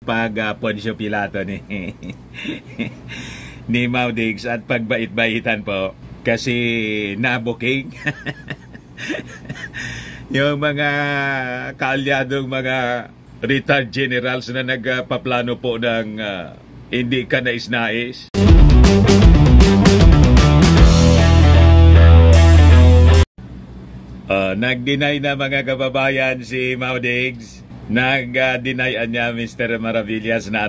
pag Poncio Pilato ni ni Maudigs at pagbait-baitan po kasi nabuking yung mga kaalyadong mga retired generals na nagpaplano po ng hindi ka nais-nais. Nag-deny na mga kababayan si Maudigs. Nag-deny niya Mr. Maravillas na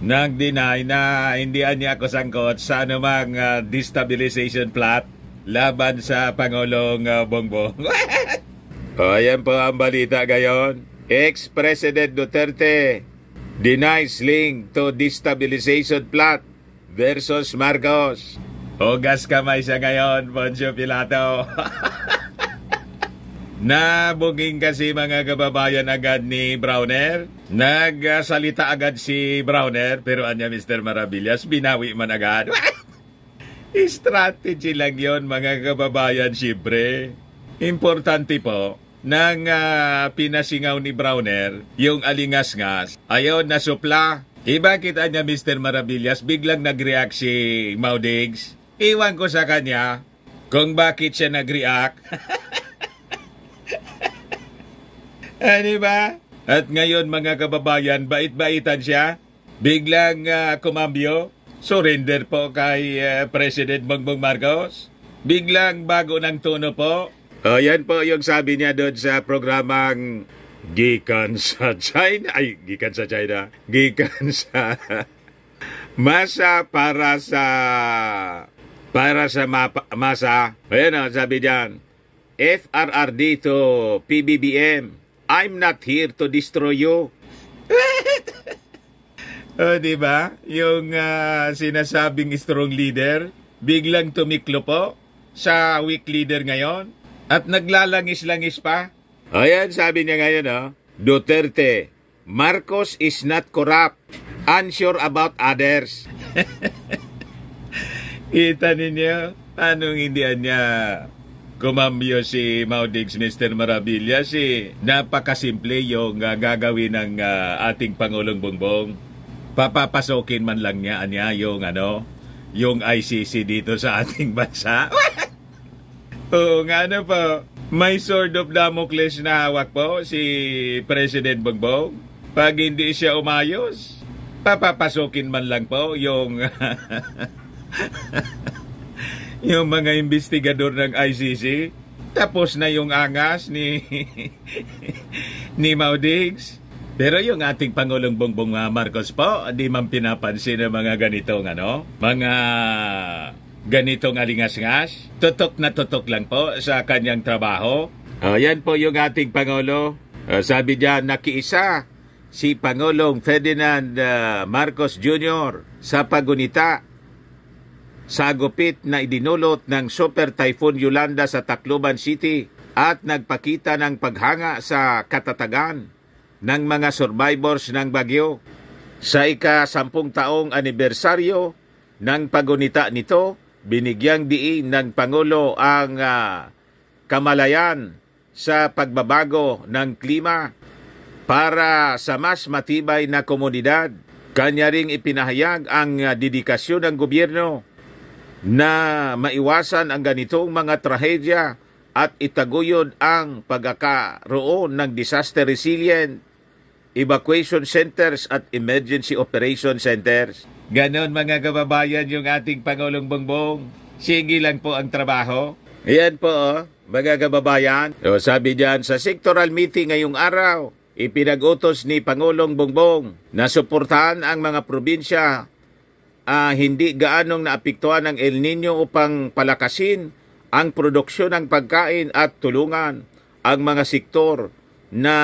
nag-deny na hindi niya ako sangkot sa anumang destabilization plot laban sa Pangulong Bongbong. Ayan po ang balita ngayon. Ex-President Duterte denies link to destabilization plot versus Marcos. Hugas kamay siya ngayon, Poncio Pilato. Nabuging kasi mga kababayan agad ni Browner. Nagsalita agad si Browner, pero anya Mr. Maravillas, binawi man agad. Strategy lang yon mga kababayan, siyempre. Importante po, nang pinasingaw ni Browner, yung alingas-ngas, ayaw na supla. Bakit anya Mr. Maravillas, biglang nag-react si Maudigs? Iwan ko sa kanya kung bakit siya nag-react. Diba? At ngayon mga kababayan, bait-baitan siya. Biglang kumambyo. Surrender po kay President Bongbong Marcos. Biglang bago ng tono po. Yan po yung sabi niya doon sa programang Gikan sa China. Ay, Gikan sa China. Gikan sa Masa para sa masa. Ayan sabi diyan. FRRD to PBBM. I'm not here to destroy you. Diba? Yung sinasabing strong leader, biglang tumiklo po sa weak leader ngayon at naglalangis-langis pa. Ayan, sabi niya ngayon, Duterte, Marcos is not corrupt, unsure about others. Kita ninyo, anong hindi niya kumambyo si Maudigs Mr. Maravillas, napakasimple yung gagawin ng ating Pangulong Bongbong. Papapasokin man lang niya yung ICC dito sa ating bansa. Oo nga po, may sword of Damocles na hawak po si President Bongbong. Pag hindi siya umayos, papapasokin man lang po yung yung mga investigador ng ICC. Tapos na yung angas ni Maudigs. Pero yung ating Pangulong Bongbong Marcos po, di man pinapansin ng mga ganitong mga ganitong alingas-ngas. Tutok na tutok lang po sa kanyang trabaho. Yan po yung ating Pangulo. Sabi diyan, nakiisa si Pangulong Ferdinand Marcos Jr. sa pagunita sa gupit na idinulot ng Super Typhoon Yolanda sa Tacloban City at nagpakita ng paghanga sa katatagan ng mga survivors ng bagyo. Sa ika-10 taong anibersaryo ng pagunita nito, binigyang diin ng Pangulo ang kamalayan sa pagbabago ng klima para sa mas matibay na komunidad. Kanya ring ipinahayag ang dedikasyon ng gobyerno na maiwasan ang ganitong mga trahedya at itaguyod ang pagkakaroon ng disaster resilient evacuation centers at emergency operation centers. Ganon mga kababayan yung ating Pangulong Bongbong. Sige lang po ang trabaho. Ayan po mga kababayan. Sabi diyan sa sectoral meeting ngayong araw, ipinag-utos ni Pangulong Bongbong na suportahan ang mga probinsya hindi gaanong naapektuhan ng El Nino upang palakasin ang produksyon ng pagkain at tulungan ang mga sektor na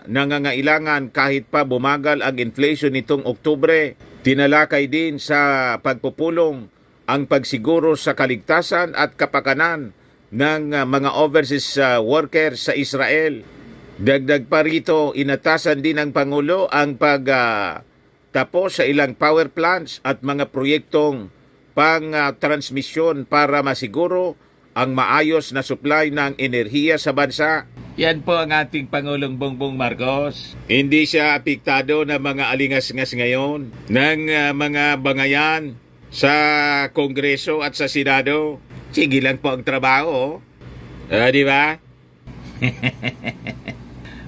nangangailangan kahit pa bumagal ang inflation nitong Oktubre. Tinalakay din sa pagpupulong ang pagsiguro sa kaligtasan at kapakanan ng mga overseas workers sa Israel. Dagdag pa rito, inatasan din ng Pangulo ang tapos sa ilang power plants at mga proyektong pang-transmisyon para masiguro ang maayos na supply ng enerhiya sa bansa. Yan po ang ating Pangulong Bongbong Marcos. Hindi siya apektado ng mga alingas-ngas ngayon ng mga bangayan sa Kongreso at sa Senado. Sige lang po ang trabaho. Di ba?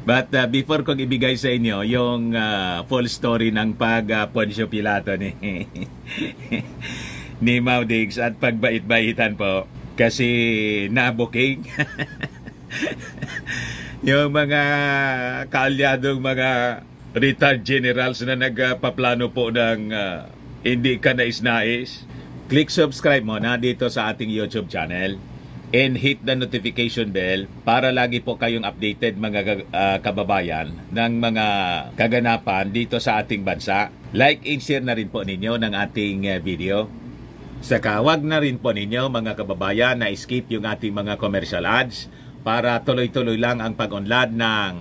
But before kong ibigay sa inyo yung full story ng Poncio Pilato ni ni Maudigs at pagbait-baitan po kasi nabuking yung mga kaalyadong mga retired generals na nagpaplano po ng hindi ka nais-nais. Click subscribe mo na dito sa ating YouTube channel and hit the notification bell para lagi po kayong updated mga kababayan ng mga kaganapan dito sa ating bansa. Like and share na rin po ninyo ng ating video. Saka wag na rin po ninyo mga kababayan na skip yung ating mga commercial ads para tuloy-tuloy lang ang pag-unlad ng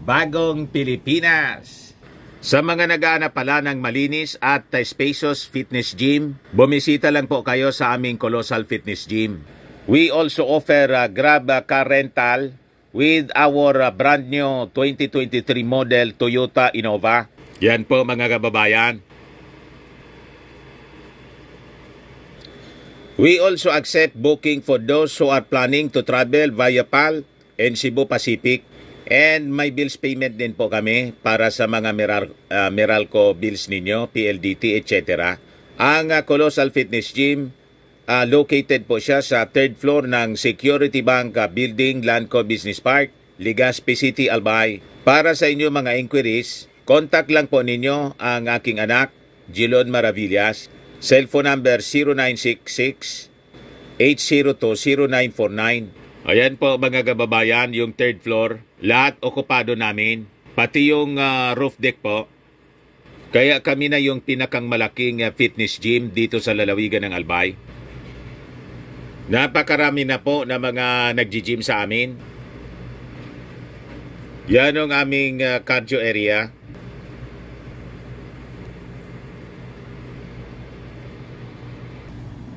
Bagong Pilipinas. Sa mga nag-aanap pala ng malinis at spacious fitness gym, bumisita lang po kayo sa aming Colossal Fitness Gym. We also offer Grab car rental with our brand new 2023 model Toyota Innova. Yan po mga kababayan. We also accept booking for those who are planning to travel via PAL and Cebu Pacific. And may bills payment din po kami para sa mga Meralco bills ninyo, PLDT, etc. Ang Colossal Fitness Gym, located po siya sa 3rd floor ng Security Bank Building, Lanco Business Park, Legazpi City, Albay. Para sa inyo mga inquiries, contact lang po ninyo ang aking anak, Gilon Maravillas. Cellphone number 0966-802-0949. Ayan po mga kababayan, yung 3rd floor. Lahat okupado namin. Pati yung roof deck po. Kaya kami na yung pinakang malaking fitness gym dito sa lalawigan ng Albay. Napakarami na po na mga nag-gym sa amin. Yan ang aming cardio area.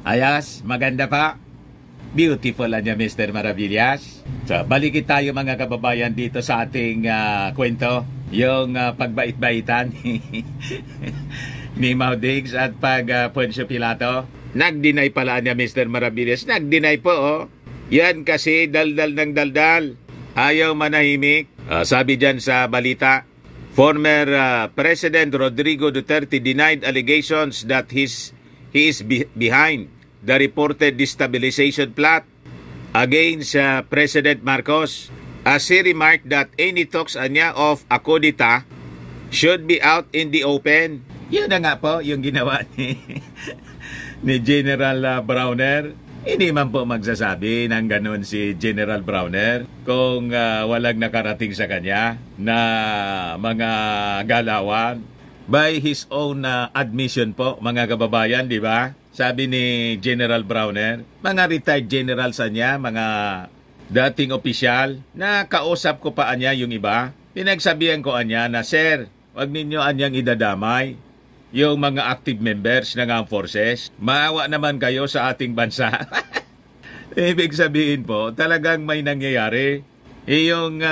Ayas, maganda pa. Beautiful niya, Mr. Maravillas. So, balikin tayo mga kababayan dito sa ating kwento. Yung pagbait-baitan ni Maudigs at Poncio Pilato. Nag-deny pala niya, Mr. Maravillas. Nag-deny po, oh. Yan kasi daldal ng daldal. Ayaw manahimik. Sabi dyan sa balita, former President Rodrigo Duterte denied allegations that he is behind the reported destabilization plot against President Marcos, as he remarked that any talks anya of Akudita should be out in the open. Yun na nga po yung ginawa ni General Browner. Hindi man po magsasabi ng ganun si General Browner kung walang nakarating sa kanya na mga galawan. By his own admission po, mga kababayan, di ba? Sabi ni General Browner, mga retired generals niya, mga dating opisyal, na kausap ko pa anya yung iba. Pinagsabihan ko anya na, Sir, wag ninyo anyang idadamay yung mga active members ng armed forces. Maawa naman kayo sa ating bansa. Ibig sabihin po, talagang may nangyayari. Yung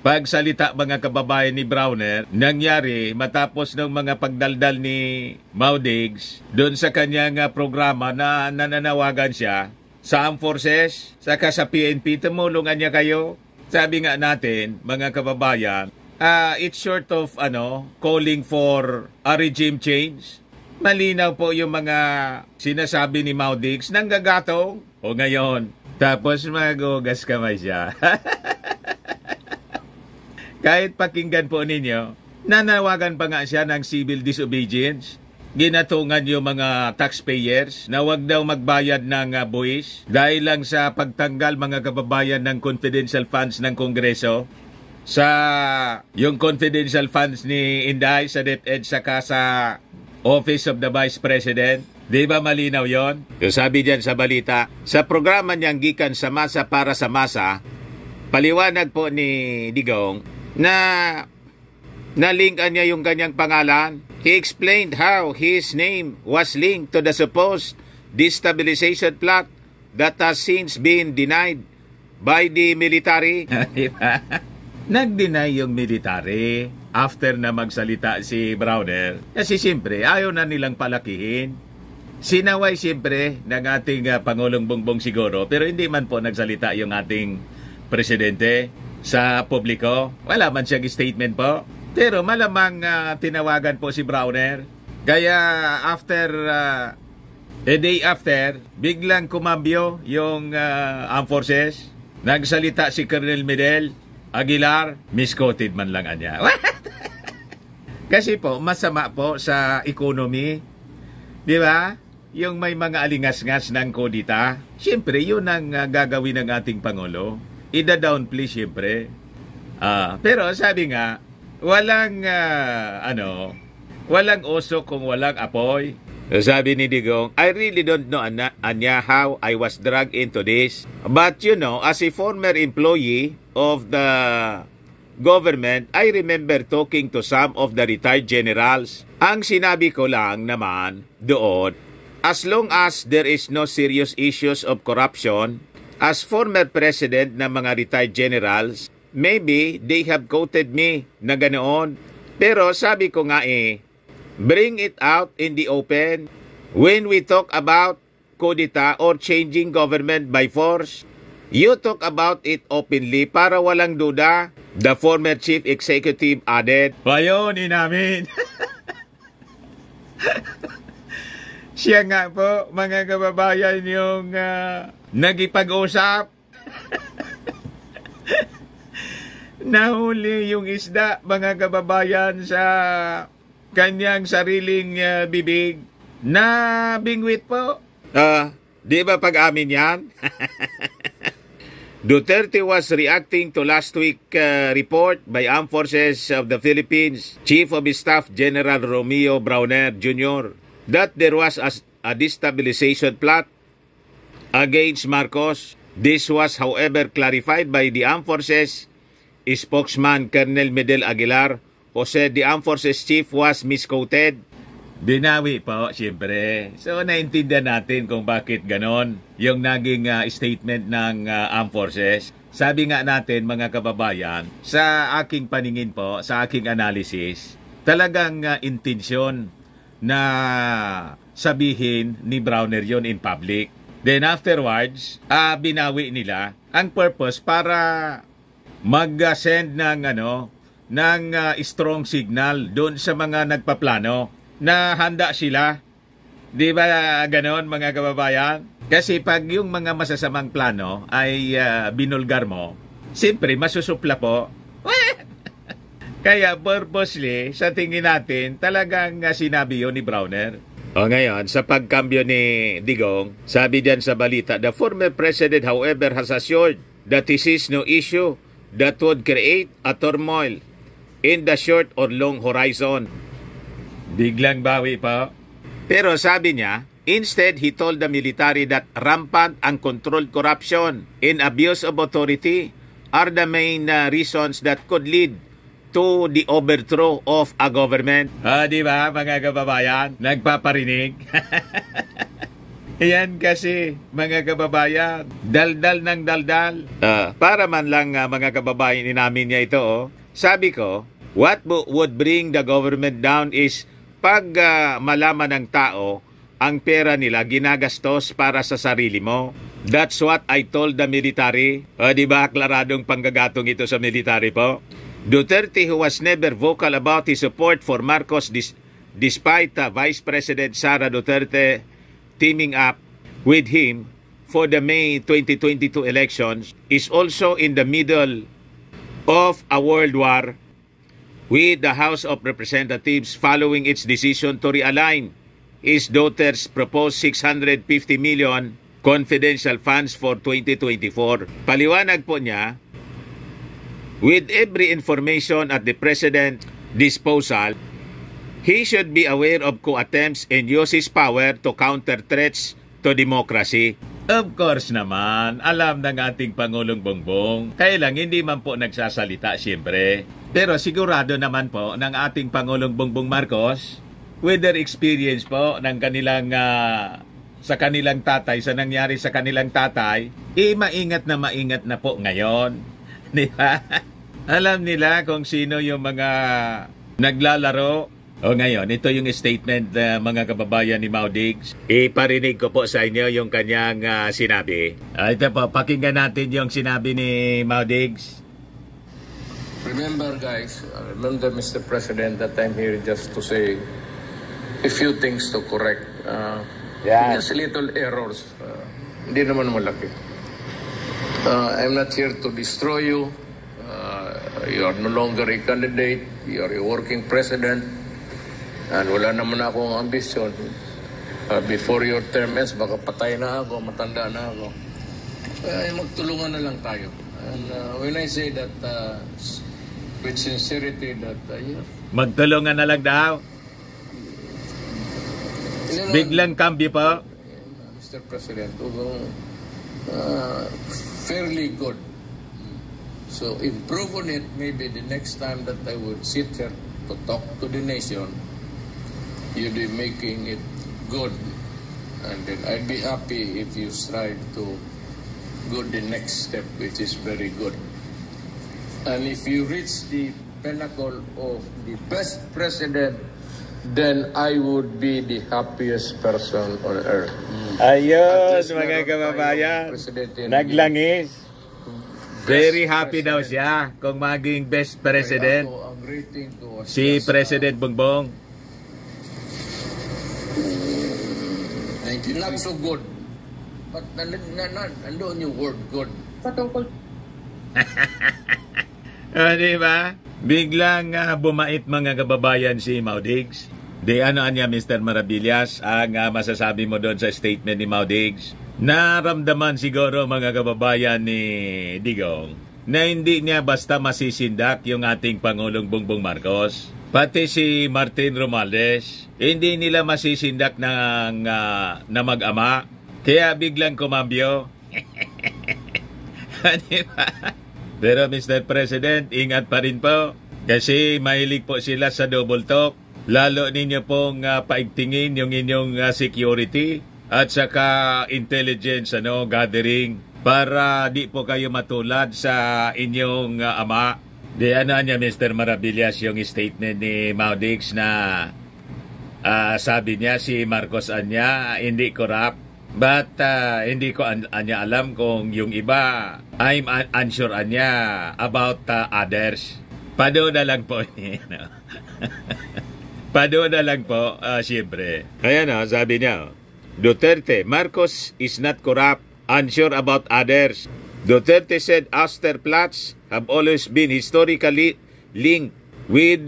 pagsalita mga kababayan ni Browner, nangyari matapos ng mga pagdaldal ni Maudigs doon sa kanyang programa na nananawagan siya sa armed forces, saka sa PNP, tumulungan niya kayo. Sabi nga natin, mga kababayan, it's short of calling for a regime change. Malinaw po yung mga sinasabi ni Maudigs, nanggagatong. O ngayon, tapos magugas kamay siya. Kahit pakinggan po ninyo, nanawagan pa nga siya ng civil disobedience. Ginatungan yung mga taxpayers na wag daw magbayad ng buwis dahil lang sa pagtanggal mga kababayan ng confidential funds ng Kongreso. Sa yung confidential funds ni Inday sa DepEd saka sa Office of the Vice President. Di ba malinaw yon? Yung sabi dyan sa balita, sa programa niyang gikan sa masa para sa masa, paliwanag po ni Digong na nalinkan niya yung kanyang pangalan. He explained how his name was linked to the supposed destabilization plot that has since been denied by the military. Diba? Nag-deny yung military after na magsalita si Browner. Kasi siyempre, ayaw na nilang palakihin. Sinaway siyempre ng ating Pangulong Bongbong siguro, pero hindi man po nagsalita yung ating presidente sa publiko. Wala man siyang statement po. Pero malamang tinawagan po si Browner. Kaya after, a day after, biglang kumambyo yung armed forces. Nagsalita si Colonel Medel Aguilar, misquoted man lang anya. Kasi po, masama po sa economy. Di ba? Yung may mga alingas-ngas ng kodita. Siyempre, yun ang gagawin ng ating Pangulo. Ida-downplay siyempre. Pero sabi nga, walang oso kung walang apoy. Sabi ni Digong, I really don't know, Anya, how I was dragged into this. But you know, as a former employee of the government, I remember talking to some of the retired generals. Ang sinabi ko lang naman doon, as long as there is no serious issues of corruption, as former president ng mga retired generals, maybe they have quoted me na ganoon. Pero sabi ko nga bring it out in the open. When we talk about kudita or changing government by force, you talk about it openly para walang duda. The former chief executive added. Bayunin namin. Siya nga po, mga kababayan, yung nagipag-usap. Nahuli yung isda, mga kababayan, sa kanyang sariling bibig na bingwit po. Di ba pag-amin yan? Duterte was reacting to last week report by Armed Forces of the Philippines Chief of Staff General Romeo Browner Jr. that there was a destabilization plot against Marcos. This was, however, clarified by the Armed Forces spokesman Colonel Medel Aguilar, who said the Armed Forces Chief was misquoted. Binawi po, siyempre. So, naintindihan natin kung bakit ganon yung naging statement ng Armed Forces. Sabi nga natin, mga kababayan, sa aking paningin po, sa aking analysis, talagang intensyon na sabihin ni Browner yon in public. Then afterwards, binawi nila ang purpose para mag-send ng strong signal doon sa mga nagpaplano na handa sila. Di ba ganon, mga kababayan? Kasi pag yung mga masasamang plano ay binulgar mo, siyempre masusupla po. Kaya purposely, sa tingin natin, talagang sinabi yun ni Browner. O ngayon, sa pagkambyo ni Digong, sabi diyan sa balita, the former president, however, has assured that he sees no issue that would create a turmoil in the short or long horizon. Biglang bawi pa. Pero sabi niya, instead, he told the military that rampant and controlled corruption and abuse of authority are the main reasons that could lead to the overthrow of a government. Di ba, mga kababayan? Nagpaparinig. Yan kasi, mga kababayan, daldal ng daldal. Para man lang mga kababayan, inamin niya ito. Sabi ko, what would bring the government down is pag malaman ng tao ang pera nila ginagastos para sa sarili mo. That's what I told the military. Di ba, aklaradong panggagatong ito sa military po? Duterte, who was never vocal about his support for Marcos despite Vice President Sara Duterte teaming up with him for the May 2022 elections, is also in the middle of a world war with the House of Representatives following its decision to realign his daughter's proposed 650 million confidential funds for 2024. Paliwanag po niya, with every information at the President's disposal, he should be aware of coup attempts and use his power to counter threats to democracy. Of course naman, alam ng ating Pangulong Bongbong. Kaya lang hindi man po nagsasalita siyempre. Pero sigurado naman po ng ating Pangulong Bongbong Marcos, with their experience po ng kanilang sa kanilang tatay, sa nangyari sa kanilang tatay, maingat na po ngayon. Di ba? Alam nila kung sino yung mga naglalaro. O ngayon, ito yung statement mga kababayan ni Mau Diggs. Iparinig ko po sa inyo yung kanyang sinabi. Ito po, pakinggan natin yung sinabi ni Mau Diggs. Remember guys, remember Mr. President that I'm here just to say a few things to correct. Just little errors. Hindi naman malaki. I'm not here to destroy you. You are no longer a candidate. You are a working president. And wala naman akong ambisyon. Before your term ends, baka patay na ako, matanda na ako. Magtulungan na lang tayo. And when I say that with sincerity that magtulungan na lang daw. Biglang cambio pa. Mr. President, fairly good. So improve on it. Maybe the next time that I would sit here to talk to the nation, you'd be making it good. And then I'd be happy if you strive to go the next step, which is very good. And if you reach the pinnacle of the best president, then I would be the happiest person on earth. Ayun, mga kababayan. Naglangis. Very happy daw siya kung maging best president. Si President Bongbong. Not so good. But nandoon yung word good. Patungkol. Diba? Biglang bumait mga kababayan si Mau Diggs. Di ano niya Mr. Maravillas ang masasabi mo doon sa statement ni Mau Diggs? Naramdaman siguro mga kababayan ni Digong na hindi niya basta masisindak yung ating Pangulong Bongbong Marcos. Pati si Martin Romualdez, hindi nila masisindak na mag-ama. Kaya biglang kumambyo. Diba? Pero Mr. President, ingat pa rin po. Kasi mahilig po sila sa double talk. Lalo ninyo pong paigtingin yung inyong security at saka intelligence gathering para di po kayo matulad sa inyong ama. Di ano niya Mr. Maravillas yung statement ni Mau Diggs na sabi niya si Marcos Anya hindi corrupt. But hindi ko anya alam kung yung iba, I'm unsure anya about others. Pado na lang po. Pado na lang po, siyempre. Ayan sabi niya, Duterte, Marcos is not corrupt, unsure about others. Duterte said Austerplatz have always been historically linked with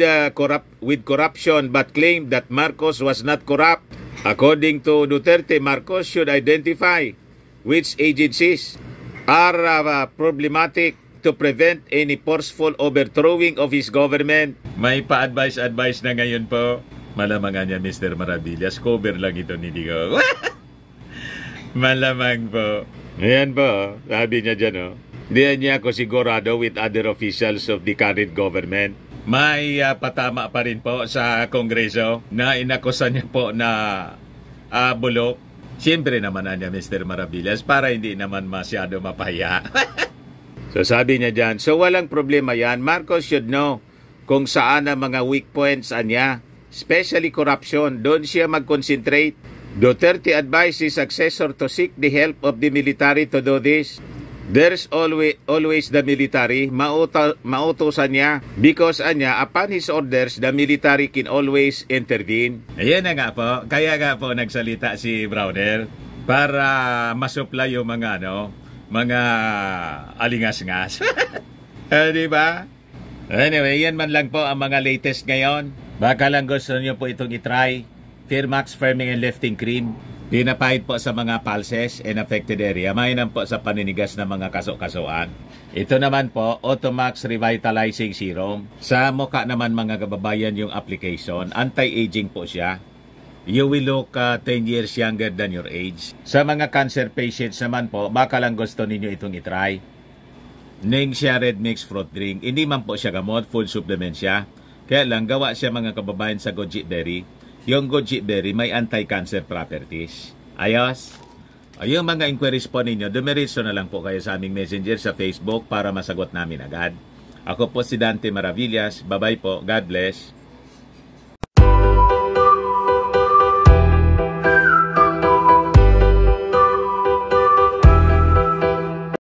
corruption but claimed that Marcos was not corrupt. According to Duterte, Marcos should identify which agencies are problematic to prevent any forceful overthrowing of his government. May pa-advise na ngayon po. Malamangan niya Mr. Maravillas. Cover lang ito ni Digo. Malamang po. Ayan po, sabi niya dyan Diyan niya ako sigurado with other officials of the current government. May patama pa rin po sa Kongreso na inakusan niya po na bulok. Siyempre naman niya Mr. Maravillas para hindi naman masyado mapahiya. So sabi niya dyan, so walang problema yan. Marcos should know kung saan ang mga weak points niya, especially corruption. Doon siya mag-concentrate. Duterte advised his successor to seek the help of the military to do this. There's always the military. Mautosan niya because upon his orders, the military can always intervene. Ayan na nga po. Kaya nga po nagsalita si Browner para masupply yung mga mga alingas-ngas. Diba? Anyway, yan man lang po ang mga latest ngayon. Baka lang gusto niyo po itong itry. Firmax Firming and Lifting Cream. Pinapahid po sa mga pulses and affected area. Mainam po sa paninigas ng mga kaso-kasuan. Ito naman po, Automax Revitalizing Serum. Sa mukha naman mga kababayan yung application. Anti-aging po siya. You will look 10 years younger than your age. Sa mga cancer patients naman po, baka lang gusto ninyo itong itry. Ning siya Red Mix Fruit Drink. Hindi man po siya gamot, full supplement siya. Kaya lang, gawa siya mga kababayan sa goji berry. Yung goji berry may anti-cancer properties. Ayos? Yung mga inquiries po ninyo, dumiretso na lang po kayo sa aming messenger sa Facebook para masagot namin agad. Ako po si Dante Maravillas. Bye-bye po. God bless.